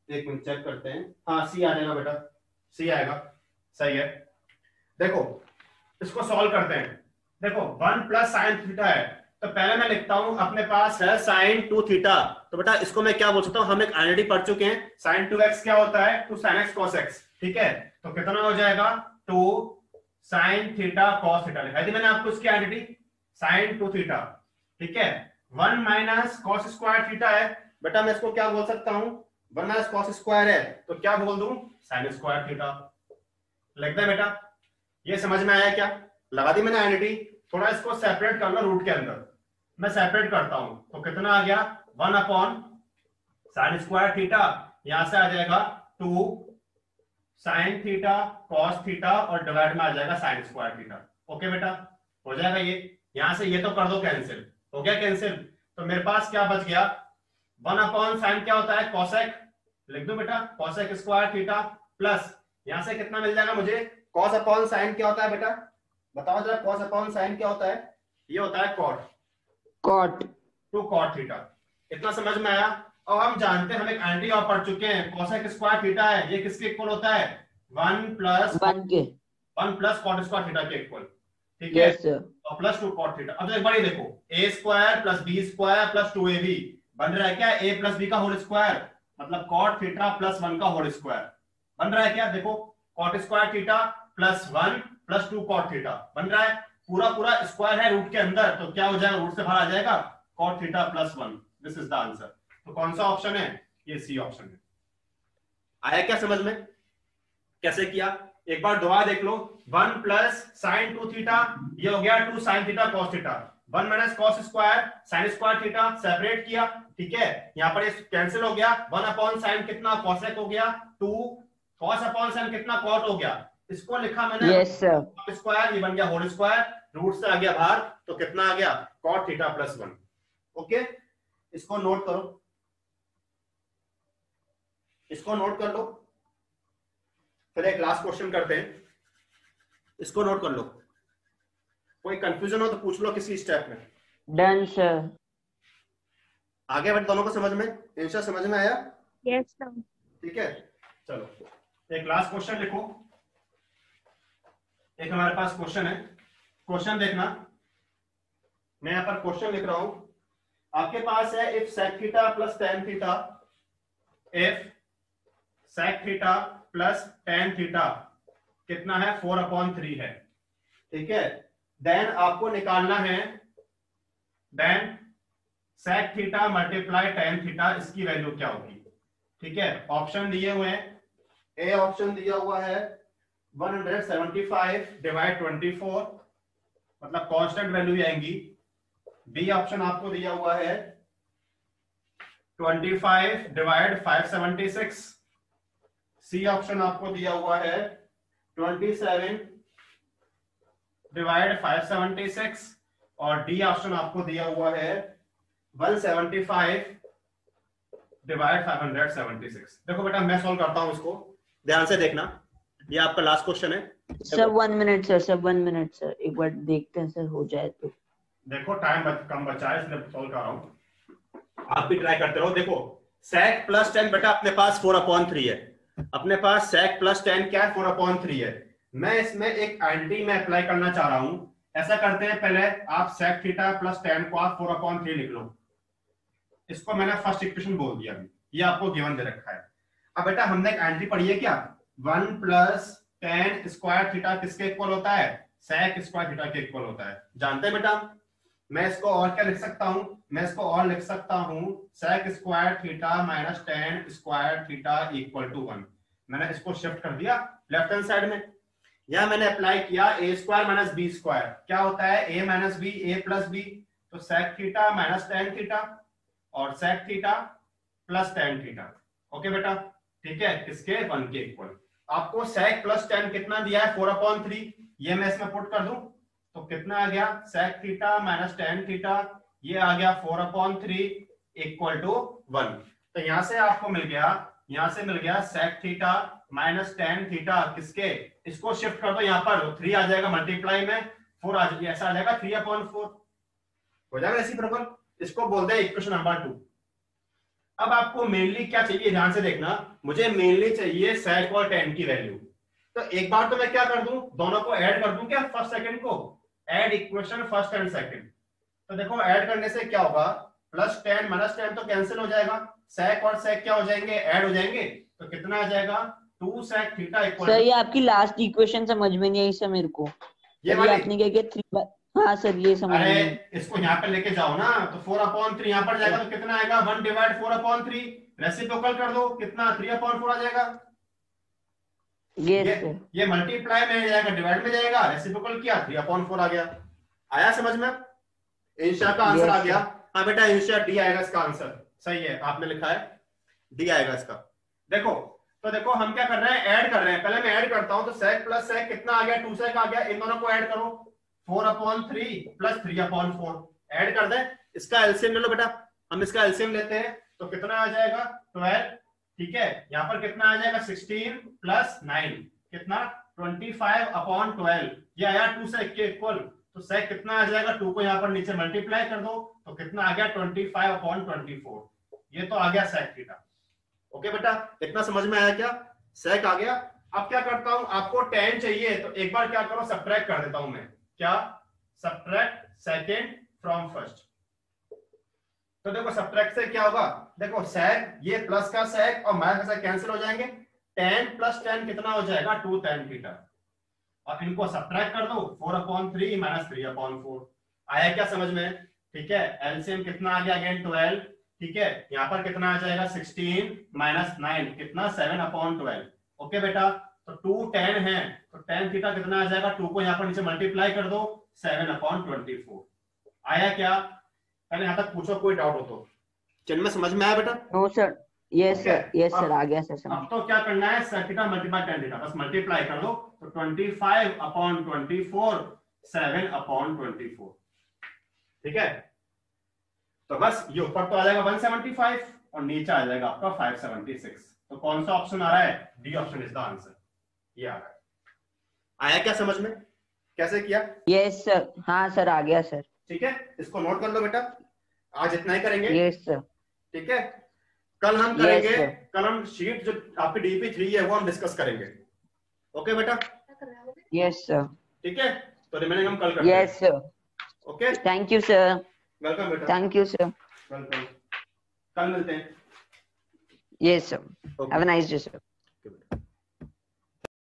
एक मिनट चेक करते हैं। हाँ सी आ जाएगा बेटा, सी आएगा, सही है। देखो इसको सॉल्व करते हैं। देखो 1 प्लस साइन थीटा है, तो पहले मैं लिखता हूं अपने पास है साइन 2 थीटा। तो बेटा इसको मैं क्या बोल सकता हूं, हम एक आइडेंटिटी पढ़ चुके हैं, साइन 2x क्या होता है 2 sin x cos x, ठीक है। तो कितना हो जाएगा 2 sin थीटा cos थीटा, लिखा थी मैंने आपको इसकी आइडेंटिटी साइन 2 थीटा, ठीक है। 1 माइनस cos स्क्वायर थीटा है, बेटा मैं इसको क्या बोल सकता हूं 1 माइनस cos स्क्वायर है तो क्या बोल दूं sin स्क्वायर थीटा, लिख दे बेटा। ये समझ में आया क्या? लगा दी मैंने आइडेंटिटी। थोड़ा इसको सेपरेट कर लो रूट के अंदर, मैं सेपरेट करता हूं तो कितना आ गया 1 अपॉन साइन स्क्वायर थीटा, यहां से आ जाएगा 2 साइन थीटा कॉस थीटा और डिवाइड में आ जाएगा साइन स्क्वायर थीटा। ओके बेटा हो जाएगा ये, यहां से ये तो कर दो कैंसिल, हो गया कैंसिल। तो मेरे पास क्या बच गया 1 अपॉन साइन क्या होता है कॉसेक, लिख दो बेटा कॉसेक स्क्वायर थीटा प्लस यहां से कितना मिल जाएगा मुझे कॉस अपॉन साइन क्या होता है बेटा, बताओ जरा कॉस अपॉन साइन क्या होता है? ये होता है कॉट,
कॉट
2 कॉट थीटा। इतना समझ में आया? और हम जानते हैं, हम एक आइडेंटिटी और पढ़ चुके हैं, कोसेक स्क्वायर थीटा है, ये किसके इक्वल होता है 1 प्लस
1 के
1 प्लस कॉट स्क्वायर थीटा के इक्वल, ठीक है।
Yes sir.
और प्लस 2 कॉट थीटा। अब तो एक बार ये देखो a square plus b square plus 2ab बन रहा है क्या a प्लस b का होल स्क्वायर, मतलब कॉट थीटा प्लस 1 का होल स्क्वायर बन रहा है क्या? देखो cot square theta plus 1 plus 2 cot theta बन रहा है, पूरा पूरा स्क्वायर है रूट के अंदर, तो क्या हो जाएगा रूट से बाहर आ जाएगा cot theta plus 1। This is the answer. तो कौन सा ऑप्शन है? ये सी ऑप्शन है। आया क्या समझ में कैसे किया? एक बार दोबारा देख लो, 1 प्लस साइन 2 थीटा, ये हो गया 2 sign theta cos theta, 1 minus cos square sine square theta, separate किया, ठीक है। यहां पर ये कैंसिल हो गया, 1 अपॉन साइन कितना कॉसेक हो गया 2, कॉस अपॉन साइन कितना कॉट हो गया, इसको लिखा मैंने
यस सर।
स्क्वायर, ये बन गया होल स्क्वायर, रूट से आ गया बाहर, तो कितना आ गया कॉट थीटा प्लस 1। ओके इसको नोट करो, इसको नोट कर लो, फिर एक लास्ट क्वेश्चन करते हैं, इसको नोट कर लो। कोई कंफ्यूजन हो तो पूछ लो किसी स्टेप में।
Done sir.
आगे बढ़, दोनों को समझ में, इंशा समझ में आया?
Yes sir.
ठीक है चलो एक लास्ट क्वेश्चन लिखो। एक हमारे पास क्वेश्चन है, क्वेश्चन देखना, मैं यहां पर क्वेश्चन लिख रहा हूं। आपके पास है if sec theta plus tan theta, if sec theta plus tan theta कितना है 4/3 है, ठीक है। देन आपको निकालना है then sec theta multiply tan theta, इसकी वैल्यू क्या होगी, ठीक है। ऑप्शन दिए हुए हैं, ए ऑप्शन दिया हुआ है 175 डिवाइड 24, मतलब कांस्टेंट वैल्यू आएंगी। बी ऑप्शन आपको दिया हुआ है 25 डिवाइड 576, सी ऑप्शन आपको दिया हुआ है 27 डिवाइड 576 और डी ऑप्शन आपको दिया हुआ है 175 डिवाइड 576। देखो बेटा मैं सॉल्व करता हूं इसको, ध्यान से देखना, ये आपका लास्ट क्वेश्चन है
sir 1 minute sir, sir 1 minute sir, एक बार देखते हैं सर हो जाए तो।
देखो टाइम कम बचा है इसलिए सॉल्व कर रहा हूं, आप भी ट्राई करते रहो। देखो sec प्लस 10 बेटा अपने पास 4/3 है, अपने पास sec प्लस 10 क्या है 4/3 है। मैं इसमें एक आइडेंटिटी में अप्लाई करना चाह रहा हूं, ऐसा करते हैं पहले आप sec थीटा प्लस 10 को आप 4/3 लिख लो, इसको मैंने फर्स्ट इक्वेशन बोल दिया, अभी ये आपको गिवन दे रखा है। अब बेटा हमने एक आइडेंटिटी पढ़ी है क्या 1 प्लस tan स्क्वायर थीटा किसके इक्वल होता है sec स्क्वायर थीटा के इक्वल होता है, जानते हैं बेटा। मैं इसको और क्या लिख सकता हूं, मैं इसको और लिख सकता हूं sec square theta minus tan square theta equal to 1। मैंने इसको शिफ्ट कर दिया लेफ्ट हैंड साइड में, यहां मैंने अप्लाई किया a square minus B square, क्या होता है a minus B a plus B, तो sec theta minus tan theta और sec theta plus tan theta. Okay बेटा, ठीक है, किसके 1 के इक्वल। आपको sec प्लस tan कितना दिया है 4/3, ये मैं इसमें पुट कर दूं तो कितना आ गया sec theta minus tan theta, ये आ गया 4/3 इक्वल टू 1। तो यहां से आपको मिल गया, यहां से मिल गया sec theta minus tan theta किसके, इसको शिफ्ट कर दो यहाँ पर, 3 आ जाएगा मल्टीप्लाई में 4 आ जाएगा, ऐसा आ जाएगा 3/4 हो जाएगा रेसिप्रोकल। इसको बोलते हैं इक्वेशन नंबर 2। अब आपको मेनली क्या चाहिए, ध्यान से देखना, मुझे मेनली चाहिए sec और tan की वैल्यू। तो एक बार तो मैं क्या कर दूं, दोनों को ऐड कर दूं क्या, फर्स्ट सेकंड को, add equation first and second. तो देखो ऐड करने से क्या होगा, प्लस tan माइनस tan तो कैंसिल हो जाएगा, sec और sec क्या हो जाएंगे, ऐड हो जाएंगे, तो कितना आ जाएगा 2 sec थीटा इक्वल।
सर ये आपकी लास्ट इक्वेशन समझ में नहीं आई सर मेरे को,
ये
वाली आपने क्या किया 3 हाँ सर ये समझ में
अरे
नहीं।
इसको यहाँ पे लेके जाओ ना, तो 4/3 यहाँ पर जाएगा तो कितना आएगा 1 डिवाइड 4/3, रेसिप्रोकल कर दो कितना 3/4 आ जाएगा। ये मल्टीप्लाई में जाएगा, डिवाइड में जाएगा, रेसिप्रोकल किया 3/4 आ गया। आया समझ में, इंशा का आंसर आ गया। हाँ बेटा इंशा डी आएगा इसका आंसर, सही है आपने लिखा है डी आएगा इसका। देखो तो देखो हम क्या कर रहे हैं, ऐड कर रहे हैं, पहले मैं ऐड करता हूं तो sec प्लस sec कितना आ गया 2 sec आ गया, इन दोनों को ऐड करो 4/3 प्लस 3/4 ऐड कर दे, इसका एलसीएम ले लो बेटा, हम इसका एलसीएम लेते हैं तो कितना आ जाएगा 12, ठीक है, यहाँ पर कितना आ जाएगा 16 प्लस 9 कितना 25/12, ये आया 2 sec के इक्वल, तो sec कितना आ जाएगा 2 को यहाँ पर नीचे मल्टीप्लाई कर दो तो कितना आ गया 25/24, ये तो आ गया sec थीटा। ओके बेटा, इतना समझ में आया क्या, sec आ गया। अब क्या करता हूं, आपको tan चाहिए तो एक बार क्या करो सब्ट्रैक्ट कर देता हूं मैं, क्या सब्ट्रैक्ट सेकंड फ्रॉम फर्स्ट। तो देखो सब्ट्रैक्ट से क्या होगा, देखो sec ये प्लस का sec और माइनस का sec कैंसिल हो जाएंगे, tan प्लस tan कितना हो जाएगा 2 tan थीटा, और इनको सब्ट्रैक्ट कर दो 4/3 माइनस 3/4 आया क्या समझ में, ठीक है। एलसीएम कितना आ गया अगेन 12, ठीक है, यहाँ पर कितना आ जाएगा 16 माइनस 9 कितना 7/12। ओके बेटा, तो 2 tan है तो tan थीटा कितना आ जाएगा, 2 को यहाँ पर नीचे मल्टीप्लाई कर दो 7/24 आया क्या। पहले यहाँ तक पूछो, कोई डाउट हो तो। चिन्ह में समझ में आया बेटा?
नो सर, यस सर आ गया सर।
अब तो क्या करना है, sec theta multiply tan theta, बस मल्टीप्लाई कर दो तो 25/24 7/24, ठीक है। तो बस ये ऊपर तो आ जाएगा 175 और नीचे आ जाएगा आपका 576। तो कौन सा ऑप्शन आ रहा है, D option is the answer, ये आ रहा है। आया क्या समझ में, कैसे किया?
यस सर, हाँ सर आ गया सर।
ठीक है, इसको नोट कर लो बेटा, आज इतना ही करेंगे।
यस सर,
ठीक है, कल हम करेंगे, कल हम शीट जो आपकी डीपी 3 है वो हम डिस्कस करेंगे। ओके बेटा?
यस सर,
ठीक है, तो रिमेनिंग हम कल करेंगे।
Yes sir,
okay,
thank you sir,
welcome बेटा,
थैंक यू सर,
वेलकम, कल मिलते हैं।
Yes sir, have a nice day sir.
Okay बेटा।